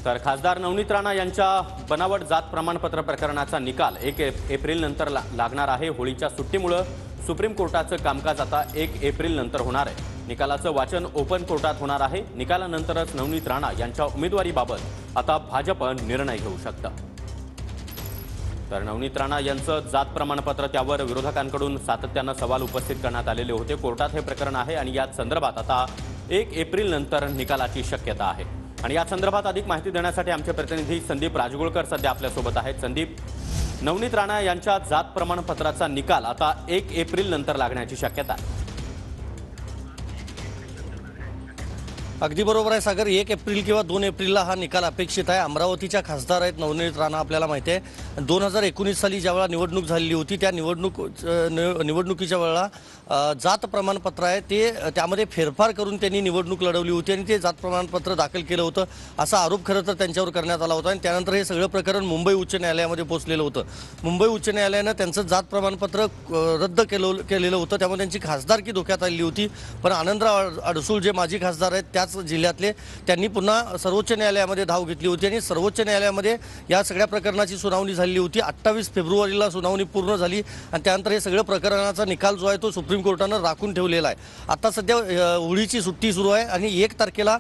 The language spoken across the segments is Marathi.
तर खासदार नवनीत राणा यांच्या बनावट जात प्रमाणपत्र प्रकरणाचा निकाल 1 एप्रिल नंतर लागणार आहे। होळीच्या सुट्टीमुळे सुप्रीम कोर्टाचं कामकाज आता 1 एप्रिल नंतर होणार आहे। निकालाचं वाचन ओपन कोर्टात होणार आहे। निकालानंतरच नवनीत राणा यांच्या उमेदवारीबाबत आता भाजप निर्णय घेऊ शकतं। तर नवनीत राणा यांचं जात प्रमाणपत्र त्यावर विरोधकांकडून सातत्यानं सवाल उपस्थित करण्यात आलेले होते। कोर्टात हे प्रकरण आहे आणि या संदर्भात आता 1 एप्रिल नंतर निकालाची शक्यता आहे। आणि या संदर्भात अधिक माहिती देण्यासाठी आमचे प्रतिनिधी संदीप राजगुळकर सध्या आपल्यासोबत आहेत। संदीप, नवनीत राणा यांच्या जात प्रमाणपत्राचा निकाल आता 1 एप्रिल नंतर लागण्याची शक्यता आहे। अगदी बरोबर आहे सागर। 1 एप्रिल किंवा 2 एप्रिलला हा निकाल अपेक्षित आहे। अमरावतीच्या खासदार आहेत नवनीत राणा, आपल्याला माहिती आहे 2019 साली ज्यावेळेला निवडणूक झालेली होती त्या निवडणुकीच्या वेळेला जात प्रमाणपत्र आहे ते त्यामध्ये फेरफार करून त्यांनी निवडणूक लढवली होती आणि ते जात प्रमाणपत्र दाखल केलं होतं असा आरोप खरं तर त्यांच्यावर करण्यात आला होता। आणि त्यानंतर हे सगळं प्रकरण मुंबई उच्च न्यायालयामध्ये पोहोचलेलं होतं। मुंबई उच्च न्यायालयानं त्यांचं जात प्रमाणपत्र रद्द केलेलं होतं, त्यामुळे त्यांची खासदारकी धोक्यात आलेली होती। पण आनंदराव अडसूळ जे माजी खासदार आहेत त्याच जिल्ह्यातले, त्यांनी पुन्हा सर्वोच्च न्यायालयामध्ये धाव घेतली होती आणि सर्वोच्च न्यायालयामध्ये या सगळ्या प्रकरणाची सुनावणी झालेली होती। 28 फेब्रुवारीला सुनावणी पूर्ण झाली आणि त्यानंतर हे सगळं प्रकरणाचा निकाल जो आहे तो सुप्रीम कोर्टानं राखून ठेवलेला आहे। आता सध्या होळीची सुट्टी सुरू आहे आणि 1 तारखेला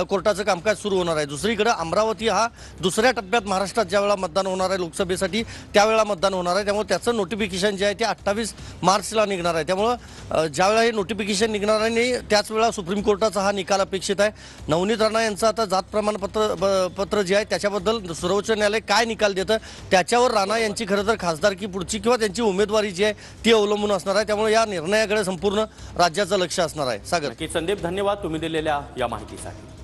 कोर्टाचं कामकाज सुरू होणार आहे। दुसरीकडे अमरावती हा दुसऱ्या टप्प्यात महाराष्ट्रात ज्यावेळेला मतदान होणार आहे लोकसभेसाठी त्यावेळेला मतदान होणार आहे, त्यामुळे त्याचं नोटिफिकेशन जे आहे ते 28 मार्चला निघणार आहे। त्यामुळे ज्यावेळेला हे नोटिफिकेशन निघणार आहे आणि त्याच वेळेला सुप्रीम कोर्टाचा हा निकाल अपेक्षित आहे। नवनीत राणा यांचं आता जात प्रमाणपत्र जे आहे त्याच्याबद्दल सर्वोच्च न्यायालय काय निकाल देतं त्याच्यावर राणा यांची खरं तर खासदारकी पुढची किंवा त्यांची उमेदवारी जी आहे ती अवलंबून असणार आहे। त्यामुळे या निर्णयाकडे संपूर्ण राज्याचं लक्ष असणार आहे। सागर, संदीप, धन्यवाद तुम्ही दिलेल्या या माहितीसाठी।